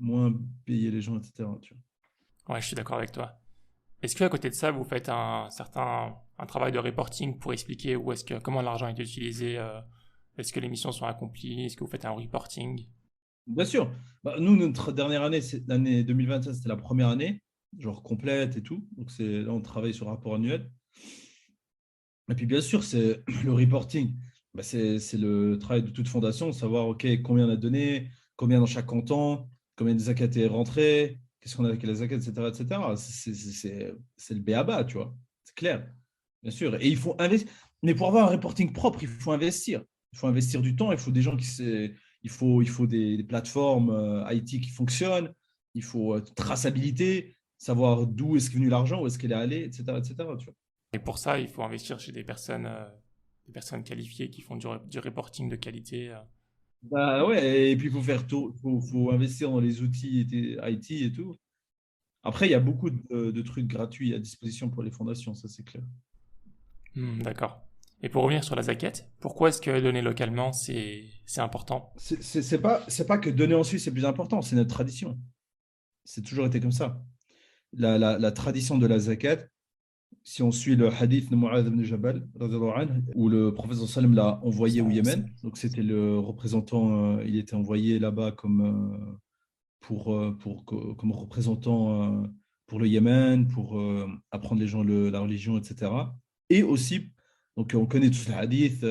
moins payer les gens, etc. Tu vois. Ouais, je suis d'accord avec toi. Est-ce qu'à côté de ça, vous faites un travail de reporting pour expliquer comment l'argent est utilisé, est-ce que les missions sont accomplies, est-ce que vous faites un reporting? Bien sûr. Bah, nous, notre dernière année, c'est l'année 2025, c'était la première année, genre complète et tout. Donc là, on travaille sur le rapport annuel. Et puis, bien sûr, c'est le reporting. Bah, c'est le travail de toute fondation, savoir OK, combien on a donné, combien dans chaque canton, combien de zakat est rentré, qu'est-ce qu'on a avec la zakat, etc. etc. C'est le b.a.-ba, tu vois. C'est clair, bien sûr. Et il faut investir. Mais pour avoir un reporting propre, il faut investir. Il faut investir du temps, il faut des gens il faut des plateformes IT qui fonctionnent, il faut traçabilité, savoir d'où est-ce venu l'argent, où est-ce qu'il est allé, etc., etc. Tu vois. Et pour ça, il faut investir chez des personnes qualifiées qui font du reporting de qualité. Bah ouais, et puis il faut faut investir dans les outils IT et tout. Après, il y a beaucoup de trucs gratuits à disposition pour les fondations, ça c'est clair. D'accord. Et pour revenir sur la zakat, pourquoi est-ce que donner localement, c'est important? C'est pas que donner en Suisse c'est plus important, c'est notre tradition. C'est toujours été comme ça. La tradition de la zakat, si on suit le hadith de Mu'adh ibn Jabal, radhiyallahu anhu, où le prophète sallam l'a envoyé au Ça, ça- Yémen, donc c'était le représentant, il était envoyé là-bas comme représentant pour le Yémen, pour apprendre les gens la religion, etc. Et aussi, donc on connaît tous les hadiths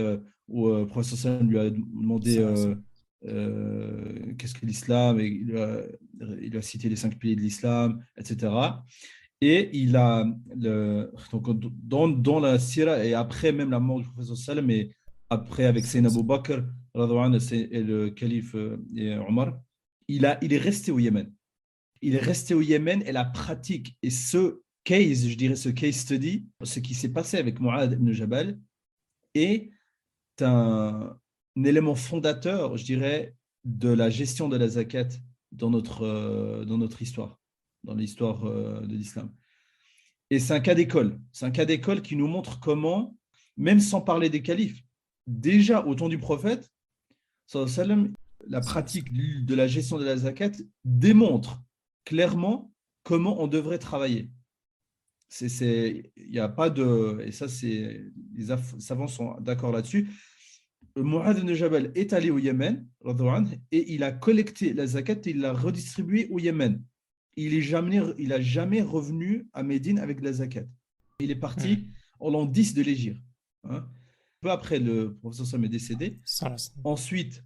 où le professeur Sallam lui a demandé ça- qu'est-ce que l'islam, et il a cité les 5 piliers de l'islam, etc. Et donc dans la sira, et après même la mort du professeur Sallam, et après avec Sayyidina Abu Bakr radhiyallahu anhu, et le calife et Omar, il est resté au Yémen. Il est resté au Yémen et la pratique et ce case, je dirais ce case study, ce qui s'est passé avec Mu'adh ibn Jabal, est un élément fondateur, je dirais, de la gestion de la zakat dans notre histoire, dans l'histoire de l'islam. Et c'est un cas d'école. C'est un cas d'école qui nous montre comment, même sans parler des califes, déjà au temps du prophète, sallallahu alayhi wa sallam, la ça- pratique de la gestion de la zakat démontre clairement comment on devrait travailler. Il n'y a pas de. Et ça, les savants sont d'accord là-dessus. Mu'adh ibn Jabal est allé au Yémen et il a collecté la zakat et il l'a redistribuée au Yémen. Il a jamais revenu à Médine avec de la zakat. Il est hmm. parti en l'an 10 de l'Hégire. Hein. Peu après, le professeur Sam est décédé. Ensuite,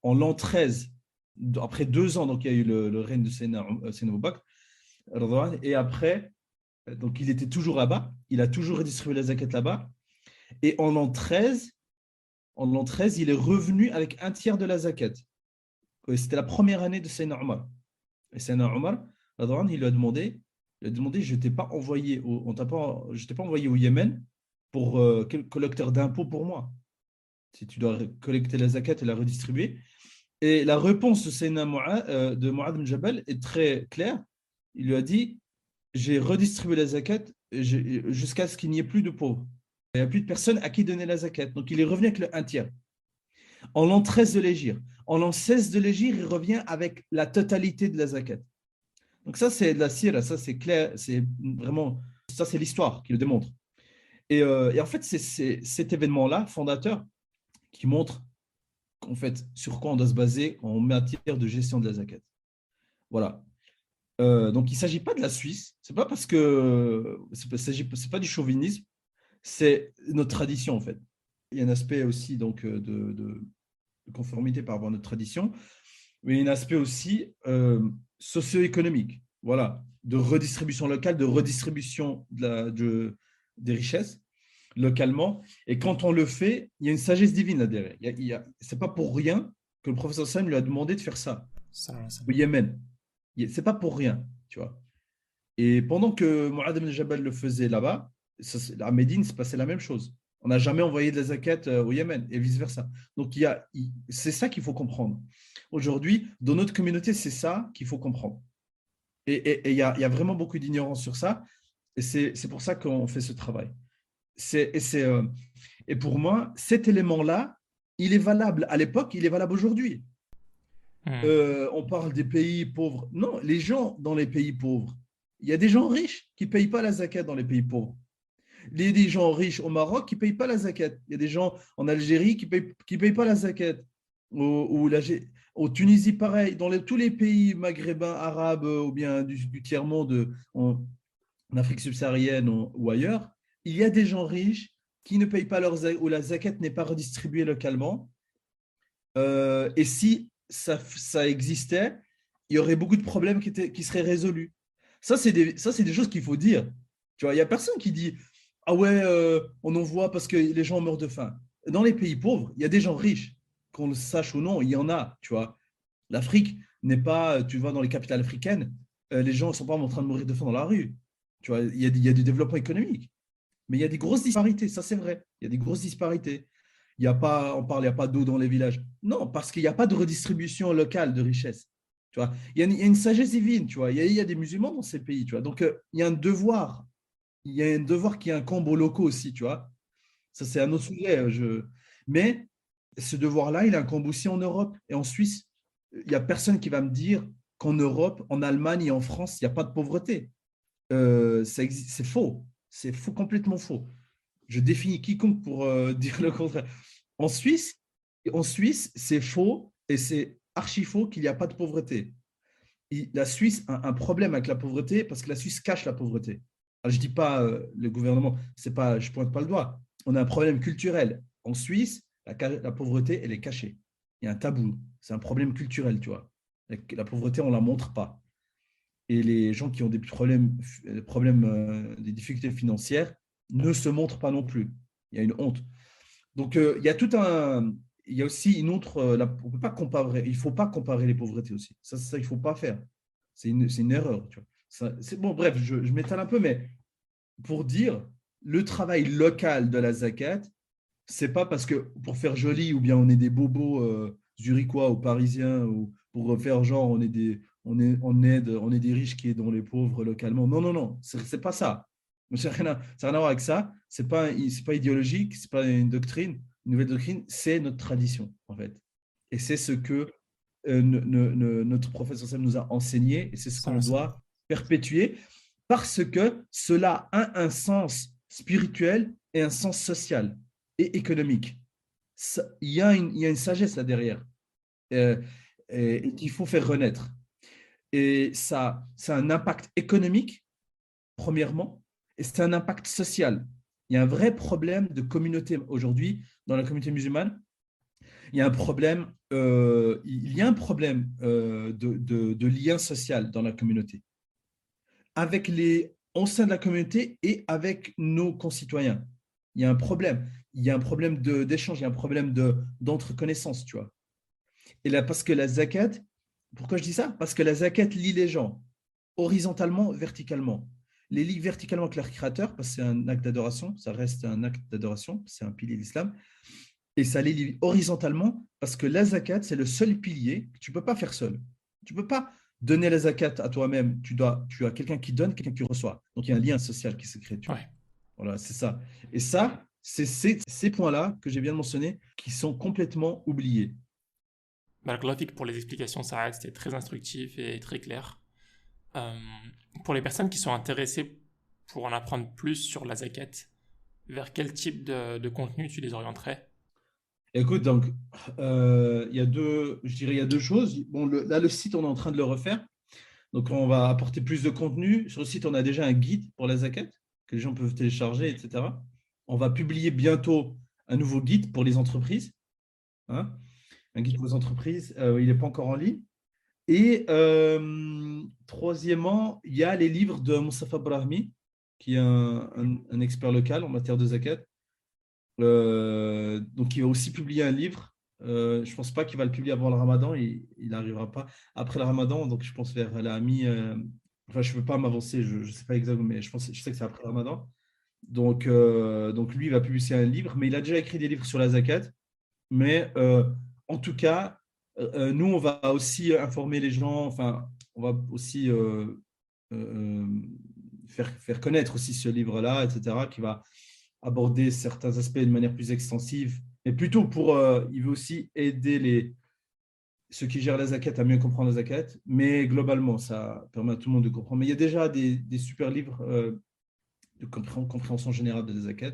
en l'an 13, après 2 ans, donc il y a eu le règne de Sénat Abu Bakr, et après, donc il était toujours là-bas, il a toujours redistribué la zakat là-bas, et en l'an 13, il est revenu avec un tiers de la zakat. C'était la première année de Sayyidina Omar. Et Sayyidina Omar, il lui a demandé, je t'ai pas envoyé je t'ai pas envoyé au Yémen pour collecteur d'impôts pour moi. Si tu dois collecter la zakat et la redistribuer. Et la réponse de Sayyidina de Mu'adh bin Jabal est très claire. Il lui a dit, j'ai redistribué la zakat jusqu'à ce qu'il n'y ait plus de pauvres. Il n'y a plus de personnes à qui donner la zakat. Donc il est revenu avec un tiers. En l'an 13 de l'Hégire. En l'an 16 de l'Hégire, il revient avec la totalité de la zakat. Donc ça, c'est de la sira, ça c'est clair, c'est vraiment, ça c'est l'histoire qui le démontre. Et en fait, c'est cet événement-là, fondateur, qui montre en fait sur quoi on doit se baser en matière de gestion de la zakat. Voilà. Donc il ne s'agit pas de la Suisse, c'est pas parce que c'est pas du chauvinisme, c'est notre tradition en fait. Il y a un aspect aussi donc de conformité par rapport à notre tradition, mais un aspect aussi socio-économique, voilà, de redistribution locale, de redistribution des richesses localement. Et quand on le fait, il y a une sagesse divine là derrière. C'est pas pour rien que le professeur Sam lui a demandé de faire ça au Yémen. C'est pas pour rien, tu vois. Et pendant que Mu'adh ibn Jabal le faisait là-bas, à Médine, c'est passé la même chose. On n'a jamais envoyé de la zakat au Yémen et vice-versa. Donc, c'est ça qu'il faut comprendre. Aujourd'hui, dans notre communauté, c'est ça qu'il faut comprendre. Et il y a vraiment beaucoup d'ignorance sur ça. Et c'est pour ça qu'on fait ce travail. C'est, et, c'est, euh, et pour moi, cet élément-là, il est valable à l'époque, il est valable aujourd'hui. Hmm. On parle des pays pauvres. Non, les gens dans les pays pauvres, il y a des gens riches qui ne payent pas la zakat dans les pays pauvres. Il y a des gens riches au Maroc qui ne payent pas la zakat. Il y a des gens en Algérie qui payent pas la zakat. Au Tunisie, pareil. Dans tous les pays maghrébins, arabes ou bien du tiers-monde, en Afrique subsaharienne ou ailleurs, il y a des gens riches qui ne payent pas où la zakat n'est pas redistribuée localement. Et si ça existait, il y aurait beaucoup de problèmes qui seraient résolus. Ça, c'est des choses qu'il faut dire. Tu vois, il n'y a personne qui dit ah ouais, on en voit parce que les gens meurent de faim. Dans les pays pauvres, il y a des gens riches, qu'on le sache ou non, il y en a. Tu vois, l'Afrique n'est pas, tu vois, dans les capitales africaines, les gens ne sont pas en train de mourir de faim dans la rue. Tu vois, il y a du développement économique. Mais il y a des grosses disparités, ça c'est vrai. Il y a des grosses disparités. Il y a pas, on parle, il n'y a pas d'eau dans les villages. Non, parce qu'il n'y a pas de redistribution locale de richesse. Tu vois, il y a une sagesse divine, tu vois. Il y a des musulmans dans ces pays, tu vois. Donc, il y a un devoir. Il y a un devoir qui incombe aux locaux aussi, tu vois. Ça, c'est un autre sujet. Mais ce devoir-là, il incombe aussi en Europe et en Suisse. Il n'y a personne qui va me dire qu'en Europe, en Allemagne et en France, il n'y a pas de pauvreté. C'est faux. C'est faux, complètement faux. Je définis quiconque pour dire le contraire. En Suisse, c'est faux et c'est archi faux qu'il n'y a pas de pauvreté. La Suisse a un problème avec la pauvreté parce que la Suisse cache la pauvreté. Alors, je ne dis pas le gouvernement, c'est pas, je ne pointe pas le doigt. On a un problème culturel. En Suisse, la pauvreté, elle est cachée. Il y a un tabou. C'est un problème culturel, tu vois. La pauvreté, on ne la montre pas. Et les gens qui ont des difficultés financières ne se montrent pas non plus. Il y a une honte. Donc, il y a aussi une autre. On peut pas comparer. Il ne faut pas comparer les pauvretés aussi. Ça, il ne faut pas faire. C'est une erreur. Tu vois. Bon, bref, je m'étale un peu, mais pour dire le travail local de la zakat, c'est pas parce que pour faire joli ou bien on est des bobos zurichois ou parisiens ou pour faire genre on est des riches qui aident les pauvres localement. Non, non, non, c'est pas ça. Ça n'a rien à voir avec ça. C'est pas idéologique, c'est pas une doctrine, une nouvelle doctrine, c'est notre tradition en fait. Et c'est ce que notre professeur Sam nous a enseigné et c'est ce Ça, qu'on ça. doit perpétuer parce que cela a un sens spirituel et un sens social et économique. Il y a une sagesse là derrière euh, et qu'il faut faire renaître. Et ça a un impact économique, premièrement, et c'est un impact social. Il y a un vrai problème de communauté aujourd'hui dans la communauté musulmane. Il y a un problème de lien social dans la communauté, avec au sein de la communauté et avec nos concitoyens. Il y a un problème. Il y a un problème d'échange, il y a un problème d'entreconnaissance, tu vois. Et là, parce que la zakat, pourquoi je dis ça? Parce que la zakat lie les gens horizontalement, verticalement. Les lie verticalement avec leur créateur, parce que c'est un acte d'adoration, ça reste un acte d'adoration, c'est un pilier de l'islam. Et ça les lie horizontalement, parce que la zakat, c'est le seul pilier que tu ne peux pas faire seul. Tu ne peux pas donner la zakat à toi-même. Tu as quelqu'un qui donne, quelqu'un qui reçoit. Donc, il y a un lien social qui se crée, tu vois. Ouais. Voilà, c'est ça. Et ça, c'est ces points-là que j'ai bien mentionnés qui sont complètement oubliés. Barakallahu pour les explications, Saad, c'était très instructif et très clair. Euh, pour les personnes qui sont intéressées pour en apprendre plus sur la zakat, vers quel type de contenu tu les orienterais? Écoute, donc, je dirais, il y a deux choses. Bon, là, le site, on est en train de le refaire. Donc, on va apporter plus de contenu. Sur le site, on a déjà un guide pour la zakat que les gens peuvent télécharger, etc. On va publier bientôt un nouveau guide pour les entreprises, hein, un guide pour les entreprises. Il n'est pas encore en ligne. Et troisièmement, il y a les livres de Moustapha Brahmi, qui est un expert local en matière de zakat. Donc, il va aussi publier un livre. Je ne pense pas qu'il va le publier avant le Ramadan. Il n'arrivera pas après le Ramadan. Donc, je pense vers la mi. Enfin, je ne veux pas m'avancer. Je ne sais pas exactement, mais je sais que c'est après le Ramadan. Donc, lui, il va publier un livre. Mais il a déjà écrit des livres sur la zakat. Mais en tout cas, nous, on va aussi informer les gens. Enfin, on va aussi euh, faire connaître aussi ce livre-là, etc., qui va aborder certains aspects de manière plus extensive, mais plutôt il veut aussi aider ceux qui gèrent la zakat à mieux comprendre la zakat, mais globalement, ça permet à tout le monde de comprendre. Mais il y a déjà des super livres de compréhension générale de la zakat.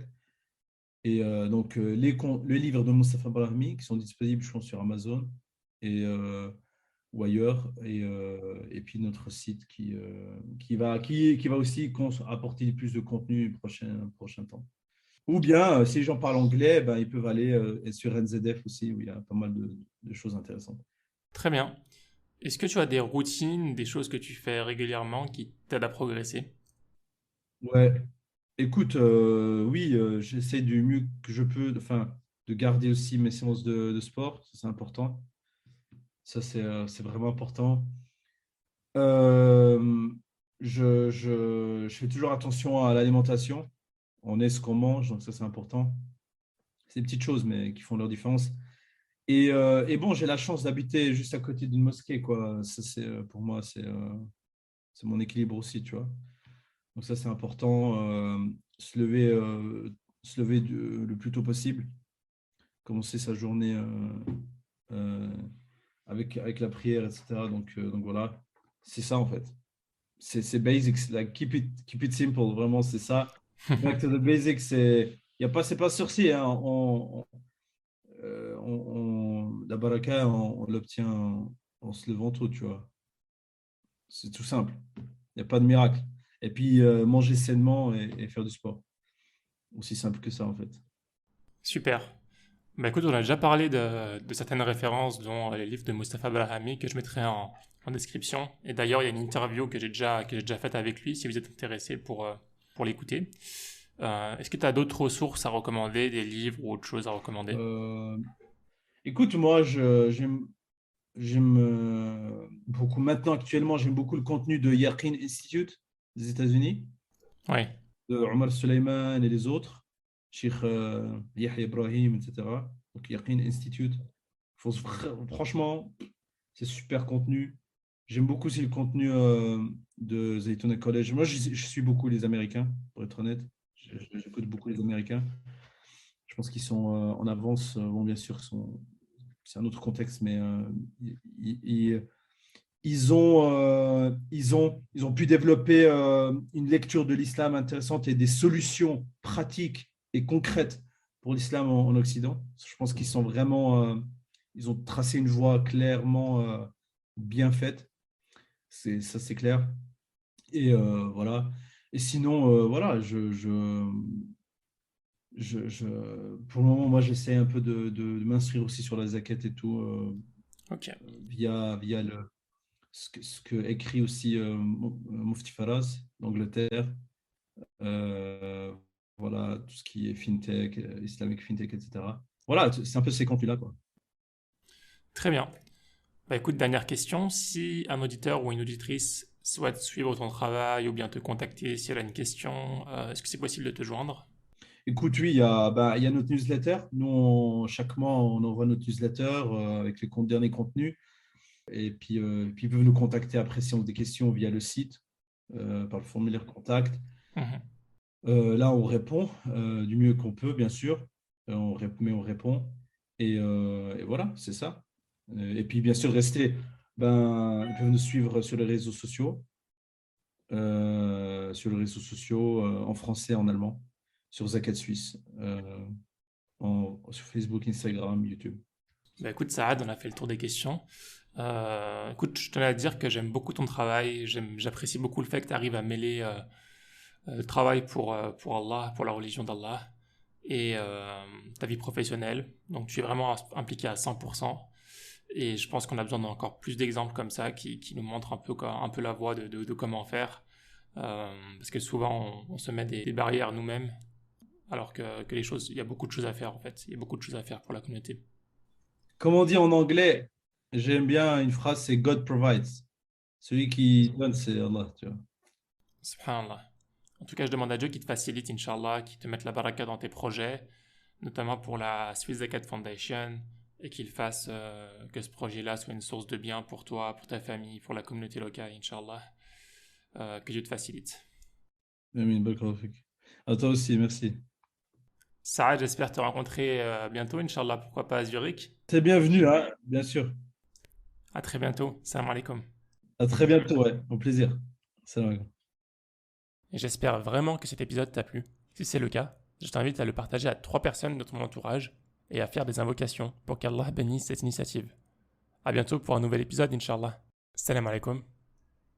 Et donc, le livre de Mustapha Brahmi, qui sont disponibles, je pense, sur Amazon ou ailleurs, et puis notre site qui va aussi apporter plus de contenu prochain temps. Ou bien, si les gens parlent anglais, ben, ils peuvent aller sur NZF aussi, où il y a pas mal de choses intéressantes. Très bien. Est-ce que tu as des routines, des choses que tu fais régulièrement qui t'aident à progresser? Ouais, écoute, oui, j'essaie du mieux que je peux, enfin, de garder aussi mes séances de sport, ça c'est important. Ça, c'est vraiment important. Euh, je fais toujours attention à l'alimentation. On est ce qu'on mange, donc ça, c'est important. C'est des petites choses, mais qui font leur différence. Et bon, j'ai la chance d'habiter juste à côté d'une mosquée, quoi. Ça, pour moi, c'est mon équilibre aussi, tu vois. Donc ça, c'est important. Se lever le plus tôt possible. Commencer sa journée euh, avec la prière, etc. Donc voilà, c'est ça en fait. C'est basics, like keep it simple, vraiment, c'est ça. Back to the basics, c'est pas sorcier, hein. La baraka, on l'obtient en se levant tôt, tu vois. C'est tout simple. Il n'y a pas de miracle. Et puis, manger sainement et faire du sport. Aussi simple que ça, en fait. Super. Bah écoute, on a déjà parlé de certaines références, dont les livres de Mustapha Brahami, que je mettrai en description. Et d'ailleurs, il y a une interview que j'ai déjà faite avec lui, si vous êtes intéressé pour l'écouter. Est-ce que tu as d'autres ressources à recommander, des livres ou autre chose à recommander? Euh, Écoute, moi, j'aime beaucoup, maintenant, actuellement, j'aime beaucoup le contenu de Yaqin Institute des États-Unis, Oui, de Omar Suleiman et les autres, Sheikh Yahya Ibrahim, etc. Donc, Yaqin Institute. Franchement, c'est super contenu. J'aime beaucoup aussi le contenu de Zaytuna College. Moi, je suis beaucoup les Américains, pour être honnête. J'écoute beaucoup les Américains. Je pense qu'ils sont en avance. Bon, bien sûr, c'est un autre contexte, mais ils, ils ont pu développer une lecture de l'islam intéressante et des solutions pratiques et concrètes pour l'islam en Occident. Je pense qu'ils sont vraiment, ils ont tracé une voie clairement bien faite. Ça, c'est clair. Et voilà. Et sinon, voilà, pour le moment, moi, j'essaie un peu de m'instruire aussi sur la zakat et tout, ok. via ce que écrit aussi Mufti Faraz d'Angleterre. Euh, voilà, tout ce qui est fintech, islamic fintech, etc. Voilà, c'est un peu ces contenus-là, quoi. Très bien. Bah écoute, dernière question. Si un auditeur ou une auditrice souhaite suivre ton travail ou bien te contacter si elle a une question, est-ce que c'est possible de te joindre? Écoute, oui, il y a notre newsletter. Nous, chaque mois, on envoie notre newsletter avec les derniers contenus. Et puis, ils peuvent nous contacter après si on a des questions via le site, par le formulaire contact. Mhm. Là, on répond du mieux qu'on peut, bien sûr. Mais on répond. Et voilà, c'est ça. Et puis, bien sûr, ils peuvent nous suivre sur les réseaux sociaux en français, en allemand, sur Zakat Suisse, sur Facebook, Instagram, YouTube. Bah écoute, Saad, on a fait le tour des questions. Écoute, je tenais à te dire que j'aime beaucoup ton travail. J'apprécie beaucoup le fait que tu arrives à mêler le travail pour Allah, pour la religion d'Allah, et ta vie professionnelle. Donc tu es vraiment impliqué à 100%. Et je pense qu'on a besoin d'encore plus d'exemples comme ça qui nous montrent un peu la voie de comment faire. Parce que souvent, on se met des barrières nous-mêmes, alors que il y a beaucoup de choses à faire en fait. Il y a beaucoup de choses à faire pour la communauté. Comme on dit en anglais, j'aime bien une phrase, c'est God provides. Celui qui donne, c'est Allah, tu vois. Subhanallah. En tout cas, je demande à Dieu qu'il te facilite, Inch'Allah, qu'il te mette la baraka dans tes projets, notamment pour la Swiss Zakat Foundation, et qu'il fasse que ce projet-là soit une source de bien pour toi, pour ta famille, pour la communauté locale, Inch'Allah. que Dieu te facilite. Amin, barakallahu fik. À toi aussi, merci. Saad, j'espère te rencontrer bientôt, Inch'Allah, pourquoi pas à Zurich. T'es bienvenu, hein, bien sûr. À très bientôt. Salam alaikum. À très bientôt, ouais, au plaisir. Salam alaikum. Et j'espère vraiment que cet épisode t'a plu. Si c'est le cas, je t'invite à le partager à 3 personnes de ton entourage et à faire des invocations pour qu'Allah bénisse cette initiative. À bientôt pour un nouvel épisode, Inch'Allah. Salam alaikum.